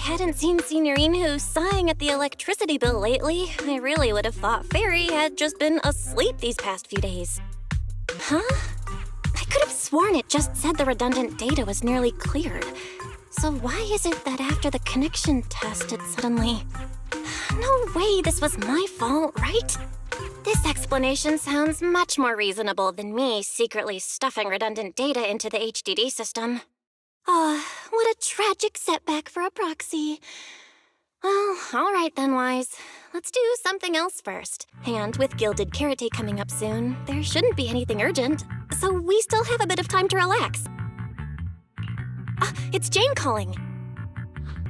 hadn't seen Signorine sighing at the electricity bill lately, I really would have thought Fairy had just been asleep these past few days. Huh? I could have sworn it just said the redundant data was nearly cleared. So why is it that after the connection test it suddenly... No way this was my fault, right? This explanation sounds much more reasonable than me secretly stuffing redundant data into the HDD system. Oh, what a tragic setback for a proxy. Well, all right then, Wise. Let's do something else first. And with Gilded Karate coming up soon, there shouldn't be anything urgent, so we still have a bit of time to relax. Ah, it's Jane calling.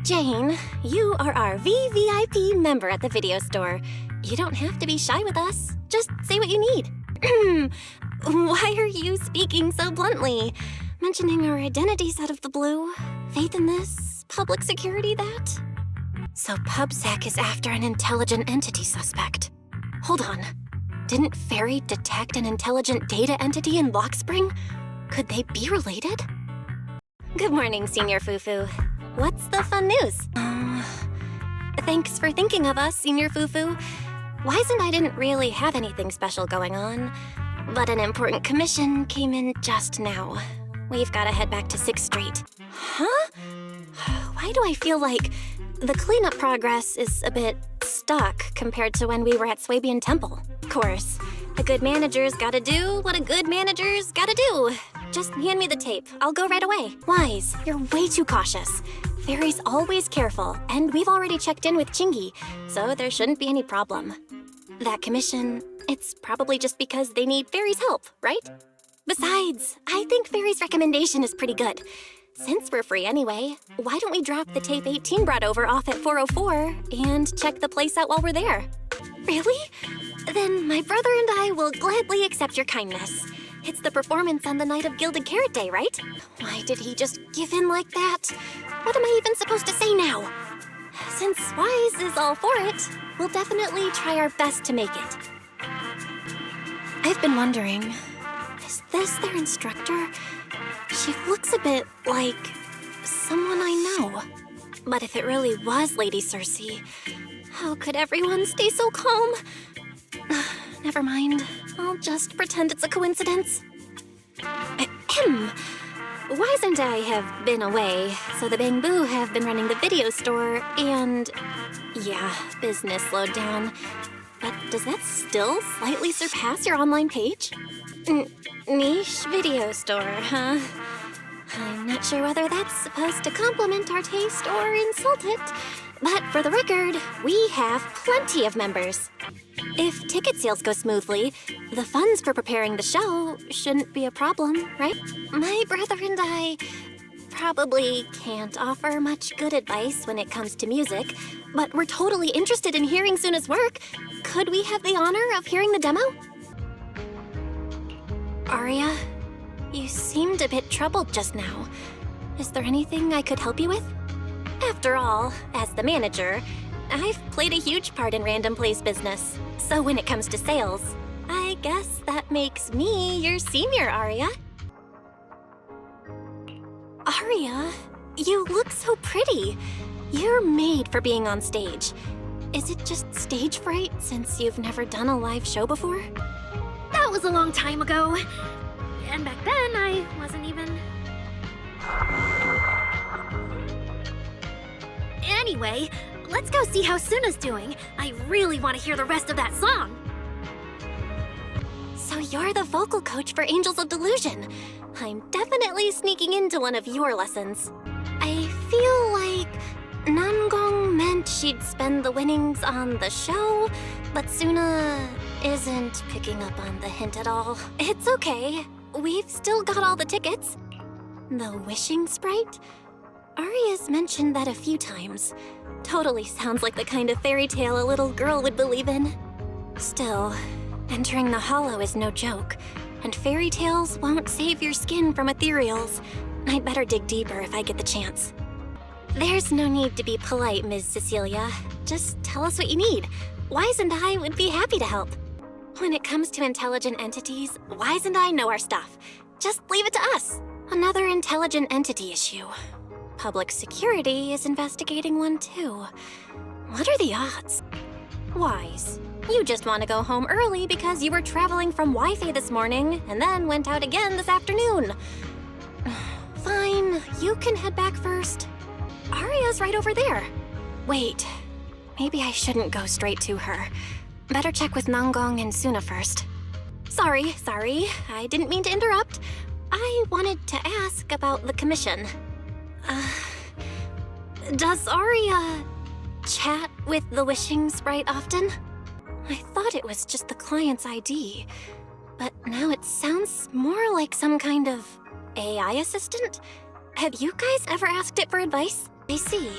Jane, you are our VVIP member at the video store. You don't have to be shy with us. Just say what you need. Why are you speaking so bluntly? Mentioning our identities out of the blue? Faith in this? Public security that? So PubSec is after an intelligent entity suspect. Hold on. Didn't Fairy detect an intelligent data entity in Lockspring? Could they be related? Good morning, Senior Fufu. What's the fun news? Thanks for thinking of us, Senior Fufu. Wise and I didn't really have anything special going on, but an important commission came in just now. We've got to head back to 6th Street. Huh? Why do I feel like the cleanup progress is a bit stuck compared to when we were at Swabian Temple? Of course, a good manager's gotta do what a good manager's gotta do. Just hand me the tape. I'll go right away. Wise, you're way too cautious. Fairy's always careful, and we've already checked in with Chingy, so there shouldn't be any problem. That commission, it's probably just because they need Fairy's help, right? Besides, I think Fairy's recommendation is pretty good. Since we're free anyway, why don't we drop the tape 18 brought over off at 404 and check the place out while we're there? Really? Then my brother and I will gladly accept your kindness. It's the performance on the night of Gilded Carrot Day, right? Why did he just give in like that? What am I even supposed to say now? Since Wise is all for it, we'll definitely try our best to make it. I've been wondering, is this their instructor? She looks a bit like someone I know. But if it really was Lady Cersei, how could everyone stay so calm? Never mind. I'll just pretend it's a coincidence. Ahem. Wise and I have been away, so the Bamboo have been running the video store, and yeah, business slowed down. But does that still slightly surpass your online page? Niche video store, huh? I'm not sure whether that's supposed to compliment our taste or insult it, but for the record, we have plenty of members. If ticket sales go smoothly, the funds for preparing the show shouldn't be a problem, right? My brother and I probably can't offer much good advice when it comes to music, but we're totally interested in hearing Suna's work. Could we have the honor of hearing the demo? Aria, you seemed a bit troubled just now. Is there anything I could help you with? After all, as the manager, I've played a huge part in Random Play's business. So when it comes to sales, I guess that makes me your senior, Aria. Aria, you look so pretty. You're made for being on stage. Is it just stage fright since you've never done a live show before? That was a long time ago. And back then, I wasn't even... Anyway, let's go see how Suna's doing. I really want to hear the rest of that song. So you're the vocal coach for Angels of Delusion. I'm definitely sneaking into one of your lessons. I feel like Nangong meant she'd spend the winnings on the show, but Suna isn't picking up on the hint at all. It's okay. We've still got all the tickets. The wishing sprite? Aria's mentioned that a few times. Totally sounds like the kind of fairy tale a little girl would believe in. Still, entering the hollow is no joke, and fairy tales won't save your skin from ethereals. I'd better dig deeper if I get the chance. There's no need to be polite, Ms. Cecilia. Just tell us what you need. Wise and I would be happy to help. When it comes to intelligent entities, Wise and I know our stuff. Just leave it to us. Another intelligent entity issue. public security is investigating one too. What are the odds? Wise, you just want to go home early because you were traveling from Wi-Fi this morning and then went out again this afternoon. Fine, you can head back first. Arya's right over there. Wait, maybe I shouldn't go straight to her. Better check with Nanggong and Suna first. Sorry, I didn't mean to interrupt. I wanted to ask about the commission. Does Arya chat with the wishing sprite often? I thought it was just the client's ID, but now it sounds more like some kind of AI assistant? Have you guys ever asked it for advice? I see.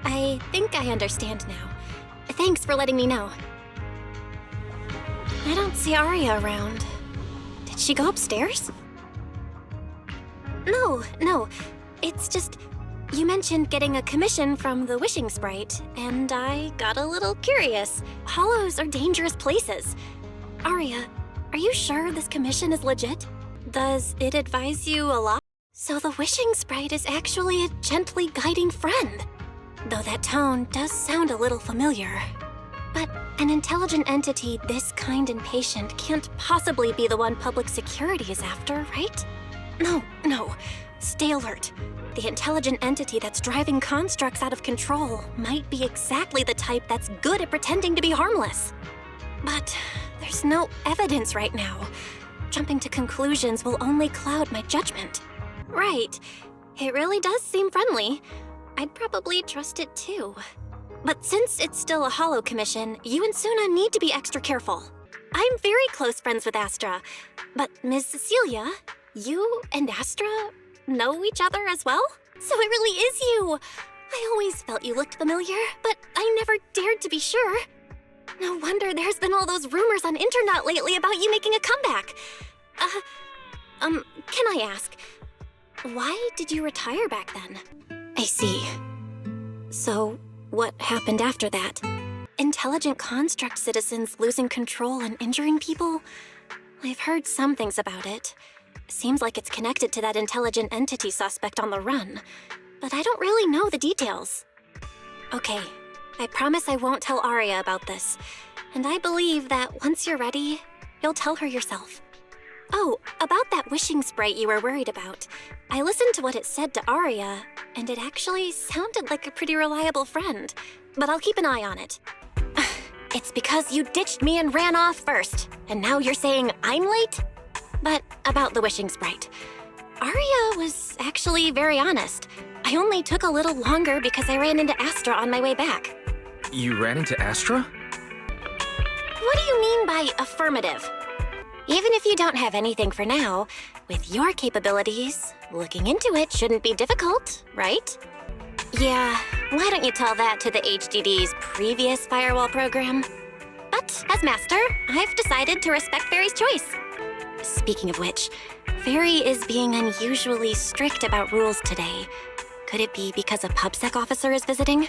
I think I understand now. Thanks for letting me know. I don't see Arya around. Did she go upstairs? No. It's just, you mentioned getting a commission from the wishing sprite, and I got a little curious. Hollows are dangerous places. Arya, are you sure this commission is legit? Does it advise you a lot? So the wishing sprite is actually a gently guiding friend. Though that tone does sound a little familiar. But an intelligent entity this kind and patient can't possibly be the one public security is after, right? No. Stay alert. The intelligent entity that's driving constructs out of control might be exactly the type that's good at pretending to be harmless. But there's no evidence right now. Jumping to conclusions will only cloud my judgment. Right. It really does seem friendly. I'd probably trust it too. But since it's still a hollow commission, you and Suna need to be extra careful. I'm very close friends with Astra, but Ms. Cecilia, you and Astra know each other as well? So it really is you! I always felt you looked familiar, but I never dared to be sure. No wonder there's been all those rumors on internet lately about you making a comeback. Can I ask, why did you retire back then? I see. So, what happened after that? Intelligent construct citizens losing control and injuring people? I've heard some things about it. Seems like it's connected to that intelligent entity suspect on the run, but I don't really know the details. Okay, I promise I won't tell Arya about this, and I believe that once you're ready, you'll tell her yourself. Oh, about that wishing sprite you were worried about. I listened to what it said to Arya, and it actually sounded like a pretty reliable friend, but I'll keep an eye on it. It's because you ditched me and ran off first, and now you're saying I'm late? But about the wishing sprite. Arya was actually very honest. I only took a little longer because I ran into Astra on my way back. You ran into Astra? What do you mean by affirmative? Even if you don't have anything for now, with your capabilities, looking into it shouldn't be difficult, right? Yeah, why don't you tell that to the HDD's previous firewall program? But as master, I've decided to respect Fairy's choice. Speaking of which, Fairy is being unusually strict about rules today. Could it be because a PubSec officer is visiting?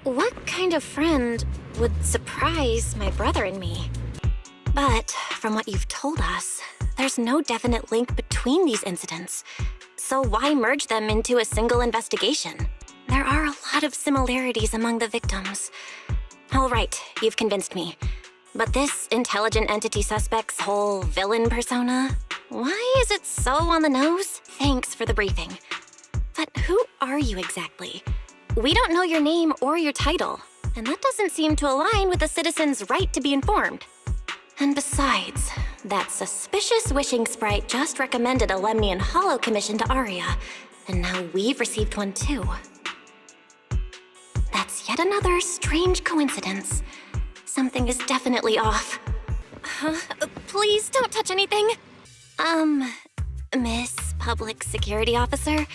What kind of friend would surprise my brother and me? But from what you've told us, there's no definite link between these incidents. So why merge them into a single investigation? There are a lot of similarities among the victims. All right, you've convinced me. But this intelligent entity suspect's whole villain persona, why is it so on the nose? Thanks for the briefing. But who are you exactly? We don't know your name or your title, and that doesn't seem to align with the citizen's right to be informed. And besides, that suspicious wishing sprite just recommended a Lemnian Hollow commission to Arya, and now we've received one too. That's yet another strange coincidence. Something is definitely off. Please don't touch anything. Miss Public Security Officer,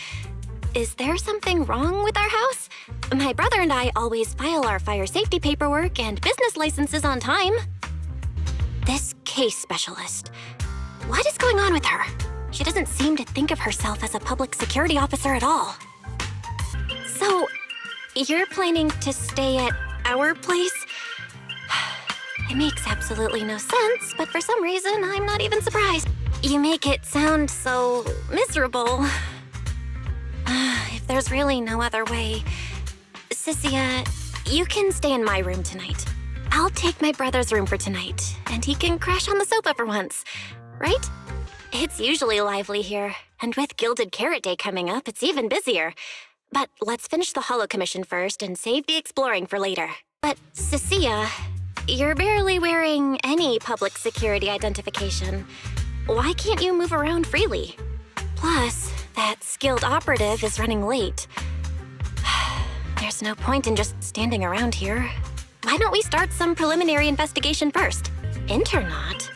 is there something wrong with our house? My brother and I always file our fire safety paperwork and business licenses on time. This case specialist, what is going on with her? She doesn't seem to think of herself as a public security officer at all. So, you're planning to stay at our place? It makes absolutely no sense, but for some reason, I'm not even surprised. You make it sound so miserable. There's really no other way. Cynthia, you can stay in my room tonight. I'll take my brother's room for tonight, and he can crash on the sofa for once, right? It's usually lively here, and with Gilded Carrot Day coming up, it's even busier. But let's finish the Holo Commission first and save the exploring for later. But, Cynthia, you're barely wearing any public security identification. Why can't you move around freely? Plus, that skilled operative is running late. There's no point in just standing around here. Why don't we start some preliminary investigation first? Internaut?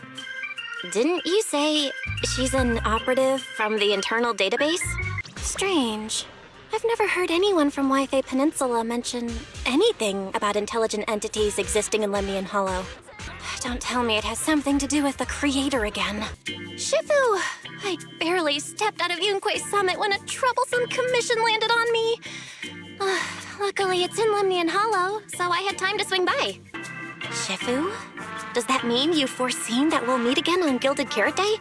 Didn't you say she's an operative from the internal database? Strange. I've never heard anyone from Wi-Fi Peninsula mention anything about intelligent entities existing in Lemnian Hollow. Don't tell me it has something to do with the creator again. Shifu! I barely stepped out of Yunque's summit when a troublesome commission landed on me. Luckily, it's in Lemnian Hollow, so I had time to swing by. Shifu? Does that mean you've foreseen that we'll meet again on Gilded Carrot Day?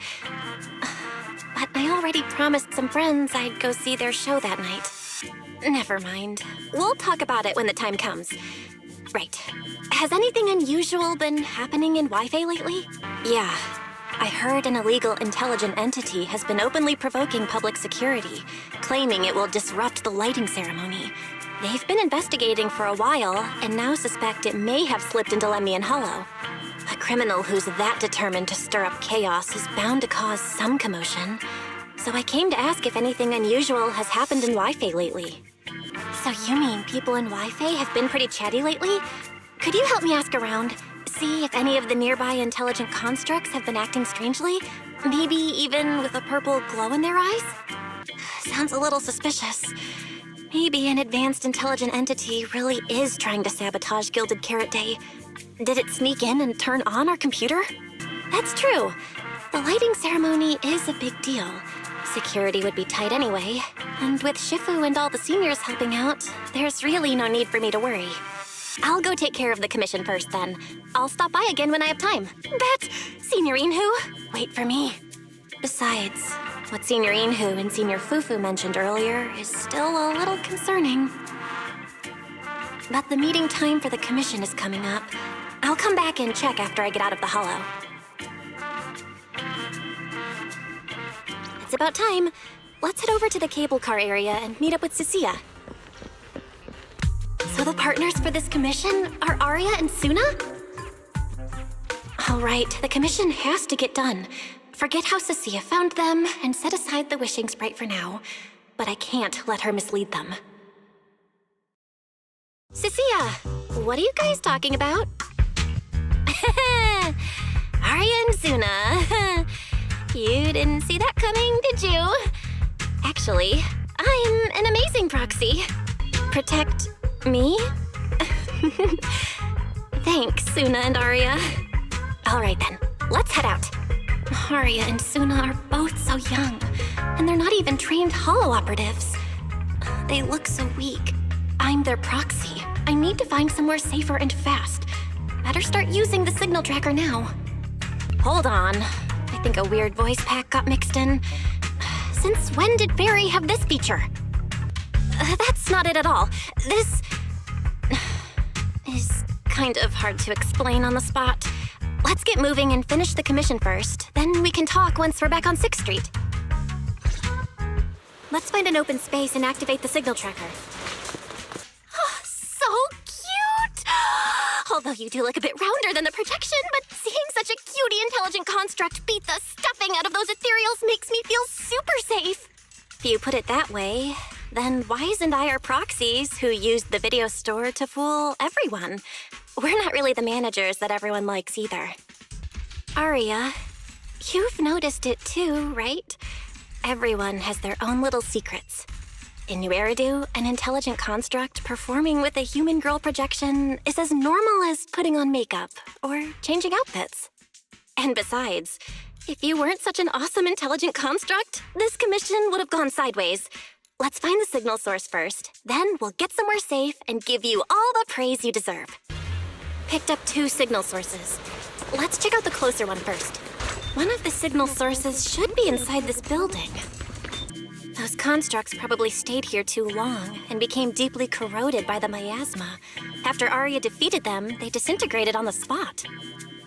But I already promised some friends I'd go see their show that night. Never mind. We'll talk about it when the time comes. Right. Has anything unusual been happening in Wi-Fi lately? Yeah. I heard an illegal intelligent entity has been openly provoking public security, claiming it will disrupt the lighting ceremony. They've been investigating for a while, and now suspect it may have slipped into Lemnian Hollow. A criminal who's that determined to stir up chaos is bound to cause some commotion. So I came to ask if anything unusual has happened in Wi-Fi lately. So you mean people in Wi-Fi have been pretty chatty lately? Could you help me ask around? See if any of the nearby intelligent constructs have been acting strangely? Maybe even with a purple glow in their eyes? Sounds a little suspicious. Maybe an advanced intelligent entity really is trying to sabotage Gilded Carrot Day. Did it sneak in and turn on our computer? That's true. The lighting ceremony is a big deal. Security would be tight anyway. And with Shifu and all the seniors helping out, there's really no need for me to worry. I'll go take care of the commission first then. I'll stop by again when I have time. But, Senior Inhu, wait for me. Besides, what Senior Inhu and Senior Fufu mentioned earlier is still a little concerning. But the meeting time for the commission is coming up. I'll come back and check after I get out of the hollow. It's about time. Let's head over to the cable car area and meet up with Cynthia. So the partners for this commission are Arya and Suna? All right, the commission has to get done. Forget how Cynthia found them and set aside the wishing sprite for now. But I can't let her mislead them. Cynthia, what are you guys talking about? Arya and Suna. You didn't see that coming, did you? Actually, I'm an amazing proxy. Protect me? Thanks, Suna and Arya. All right then, let's head out. Arya and Suna are both so young, and they're not even trained holo operatives. They look so weak. I'm their proxy. I need to find somewhere safer and fast. Better start using the signal tracker now. Hold on. I think a weird voice pack got mixed in. Since when did Fairy have this feature? That's not it at all. This is kind of hard to explain on the spot. Let's get moving and finish the commission first. Then we can talk once we're back on 6th Street. Let's find an open space and activate the signal tracker. Oh, so cute! Although you do look a bit rounder than the projection, but seeing such a cutie intelligent construct beat the stuffing out of those ethereals makes me feel super safe. If you put it that way, then Wise and I are proxies who used the video store to fool everyone. We're not really the managers that everyone likes either. Arya, you've noticed it too, right? Everyone has their own little secrets. In New Eridu, an intelligent construct performing with a human girl projection is as normal as putting on makeup or changing outfits. And besides, if you weren't such an awesome intelligent construct, this commission would have gone sideways. Let's find the signal source first, then we'll get somewhere safe and give you all the praise you deserve. Picked up 2 signal sources. Let's check out the closer one first. One of the signal sources should be inside this building. Those constructs probably stayed here too long and became deeply corroded by the miasma. After Arya defeated them, they disintegrated on the spot.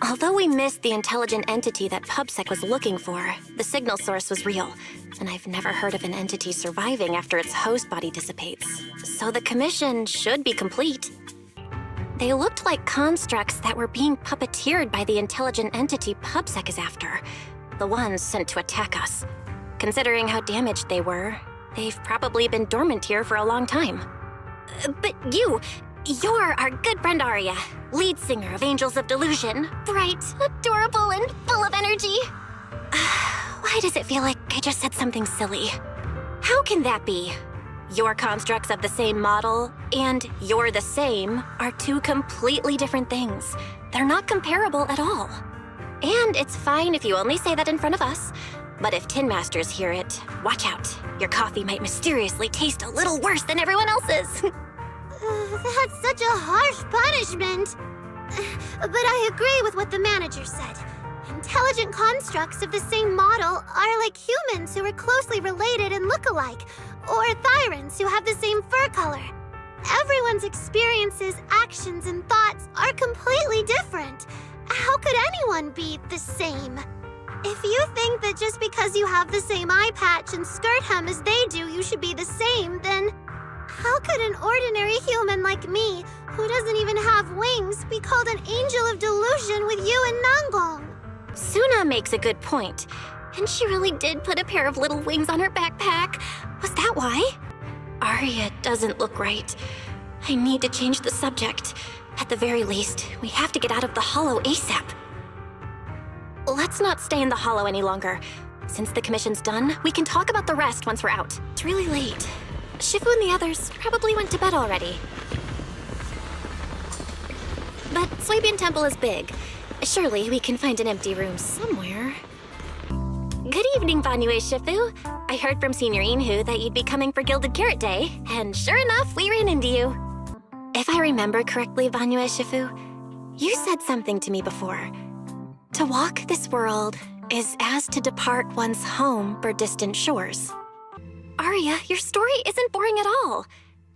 Although we missed the intelligent entity that PubSec was looking for, the signal source was real, and I've never heard of an entity surviving after its host body dissipates. So the commission should be complete. They looked like constructs that were being puppeteered by the intelligent entity PubSec is after, the ones sent to attack us. Considering how damaged they were, they've probably been dormant here for a long time. But you're our good friend Arya, lead singer of Angels of Delusion. Bright, adorable, and full of energy. Why does it feel like I just said something silly? How can that be? Your constructs of the same model and you're the same are two completely different things. They're not comparable at all. And it's fine if you only say that in front of us. But if Tin Masters hear it, watch out. Your coffee might mysteriously taste a little worse than everyone else's. That's such a harsh punishment. But I agree with what the manager said. Intelligent constructs of the same model are like humans who are closely related and look alike, or Thyrans who have the same fur color. Everyone's experiences, actions, and thoughts are completely different. How could anyone be the same? If you think that just because you have the same eye patch and skirt hem as they do, you should be the same, then how could an ordinary human like me, who doesn't even have wings, be called an angel of delusion with you and Nanggong? Suna makes a good point. And she really did put a pair of little wings on her backpack. Was that why? Arya doesn't look right. I need to change the subject. At the very least, we have to get out of the hollow ASAP. Let's not stay in the hollow any longer. Since the commission's done, we can talk about the rest once we're out. It's really late. Shifu and the others probably went to bed already. But Swabian Temple is big. Surely we can find an empty room somewhere. Good evening, Vanue Shifu. I heard from Senior Inhu that you'd be coming for Gilded Carrot Day, and sure enough, we ran into you. If I remember correctly, Vanue Shifu, you said something to me before. To walk this world is as to depart one's home for distant shores. Arya, your story isn't boring at all.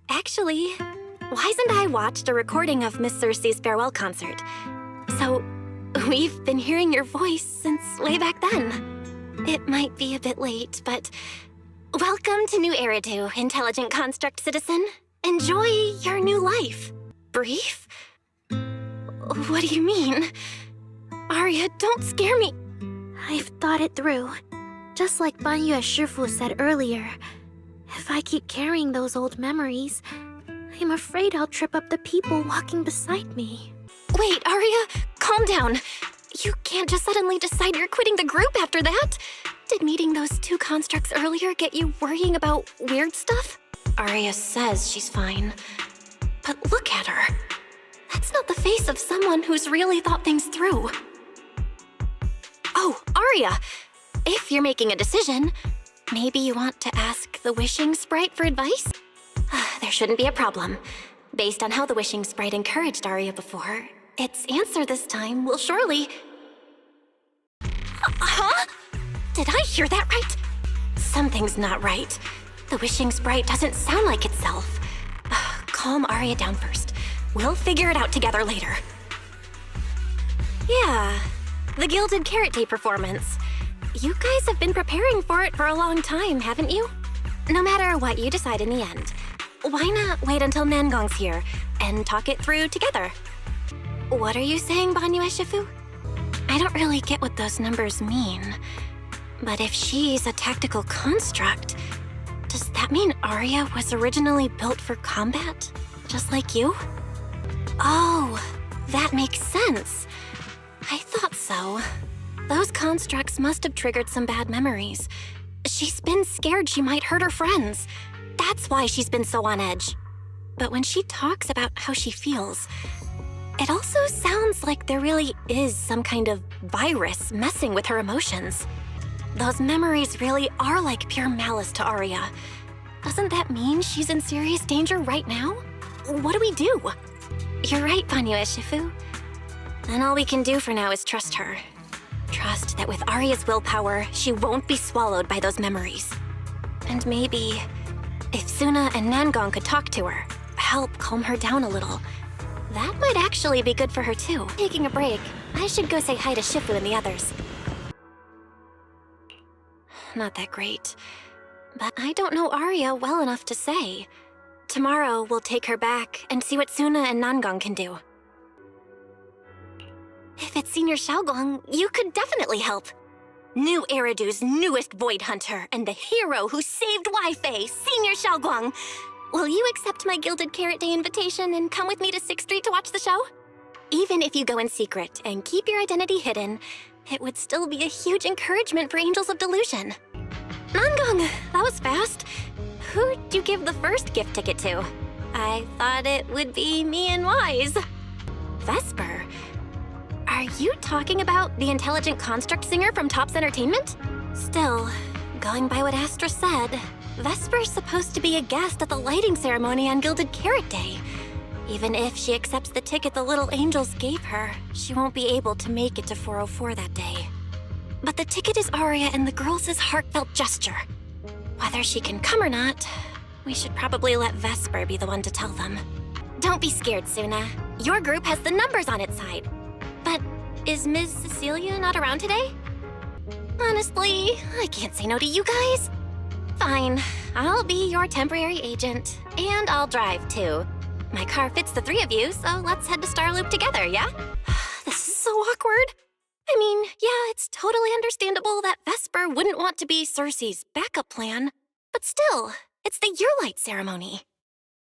Actually, Wise and I watched a recording of Miss Cersei's farewell concert. So, we've been hearing your voice since way back then. It might be a bit late, but welcome to New Eridu, Intelligent Construct Citizen. Enjoy your new life. Brief? What do you mean? Arya, don't scare me. I've thought it through. Just like Banyu Shifu said earlier, if I keep carrying those old memories, I'm afraid I'll trip up the people walking beside me. Wait, Arya, calm down. You can't just suddenly decide you're quitting the group after that. Did meeting those two constructs earlier get you worrying about weird stuff? Arya says she's fine. But look at her. That's not the face of someone who's really thought things through. Oh, Arya, if you're making a decision, maybe you want to ask the Wishing Sprite for advice? There shouldn't be a problem. Based on how the Wishing Sprite encouraged Arya before, its answer this time will surely... Huh? Did I hear that right? Something's not right. The Wishing Sprite doesn't sound like itself. Calm Arya down first. We'll figure it out together later. Yeah, the Gilded Carrot Day performance. You guys have been preparing for it for a long time, haven't you? No matter what you decide in the end, why not wait until Nanggong's here and talk it through together? What are you saying, Banyu Shifu? I don't really get what those numbers mean. But if she's a tactical construct, does that mean Arya was originally built for combat? Just like you? Oh, that makes sense. I thought so. Those constructs must have triggered some bad memories. She's been scared she might hurt her friends. That's why she's been so on edge. But when she talks about how she feels, it also sounds like there really is some kind of virus messing with her emotions. Those memories really are like pure malice to Arya. Doesn't that mean she's in serious danger right now? What do we do? You're right, Banyu Shifu. Then all we can do for now is trust her. Trust that with Arya's willpower, she won't be swallowed by those memories. And maybe if Suna and Nangong could talk to her, help calm her down a little, that might actually be good for her too. Taking a break, I should go say hi to Shifu and the others. Not that great. But I don't know Arya well enough to say. Tomorrow, we'll take her back and see what Suna and Nangong can do. If it's Senior Xiaoguang, you could definitely help. New Eridu's newest Void Hunter and the hero who saved Wi-Fi, Senior Xiaoguang. Will you accept my Gilded Carrot Day invitation and come with me to 6th Street to watch the show? Even if you go in secret and keep your identity hidden, it would still be a huge encouragement for Angels of Delusion. Nangong, that was fast. Who'd you give the first gift ticket to? I thought it would be me and Wise. Vesper? Are you talking about the intelligent construct singer from Topps Entertainment? Still, going by what Astra said, Vesper's supposed to be a guest at the lighting ceremony on Gilded Carrot Day. Even if she accepts the ticket the little angels gave her, she won't be able to make it to 404 that day. But the ticket is Arya and the girls' heartfelt gesture. Whether she can come or not, we should probably let Vesper be the one to tell them. Don't be scared, Suna. Your group has the numbers on its side. But is Ms. Cecilia not around today? Honestly, I can't say no to you guys. Fine, I'll be your temporary agent, and I'll drive too. My car fits the 3 of you, so let's head to Starloop together, yeah? This is so awkward. I mean, yeah, it's totally understandable that Vesper wouldn't want to be Cersei's backup plan, but still, it's the Yearlight ceremony.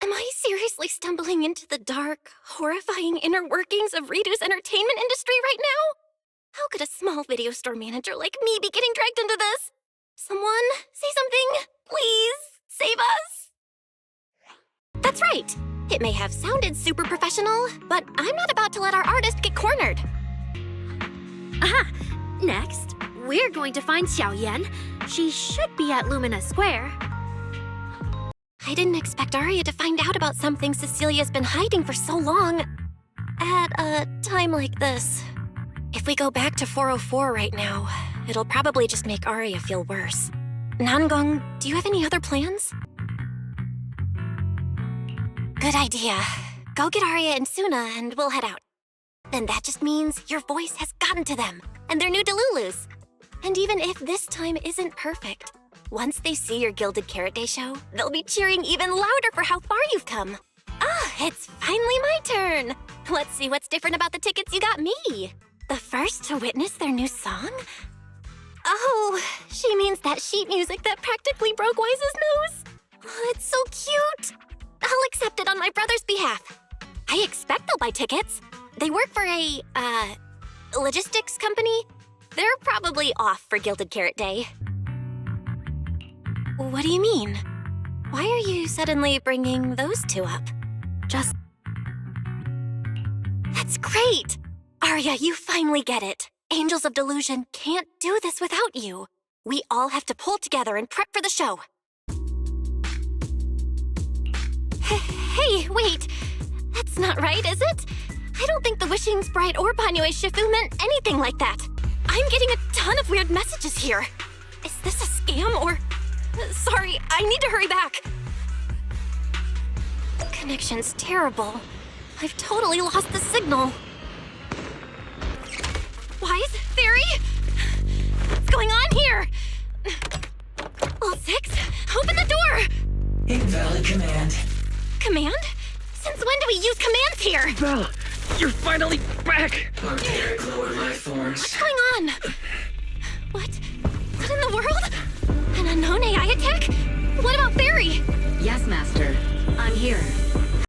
Am I seriously stumbling into the dark, horrifying inner workings of Ridu's entertainment industry right now? How could a small video store manager like me be getting dragged into this? Someone, say something, please, save us! That's right. It may have sounded super professional, but I'm not about to let our artist get cornered. Aha! Next, we're going to find Xiaoyan. She should be at Lumina Square. I didn't expect Arya to find out about something Cecilia's been hiding for so long at a time like this. If we go back to 404 right now, it'll probably just make Arya feel worse. Nangong, do you have any other plans? Good idea. Go get Arya and Suna and we'll head out. Then that just means your voice has gotten to them, and their new Delulus. And even if this time isn't perfect, once they see your Gilded Carrot Day show, they'll be cheering even louder for how far you've come. Ah, it's finally my turn. Let's see what's different about the tickets you got me. The first to witness their new song? Oh, she means that sheet music that practically broke Wise's nose. Oh, it's so cute. I'll accept it on my brother's behalf. I expect they'll buy tickets. They work for a, logistics company. They're probably off for Gilded Carrot Day. What do you mean? Why are you suddenly bringing those two up? That's great! Arya, you finally get it. Angels of Delusion can't do this without you. We all have to pull together and prep for the show. Hey, wait. That's not right, is it? I don't think the Wishing Sprite or Banyue Shifu meant anything like that. I'm getting a ton of weird messages here. Is this a scam or... Sorry, I need to hurry back. Connection's terrible. I've totally lost the signal. Wise? Fairy? What's going on here? All 6? Open the door! Invalid command. Command? Since when do we use commands here? Belle, you're finally back! Archaic lower life forms. What's going on? What? What in the world? An unknown AI attack? What about Fairy? Yes, Master. I'm here.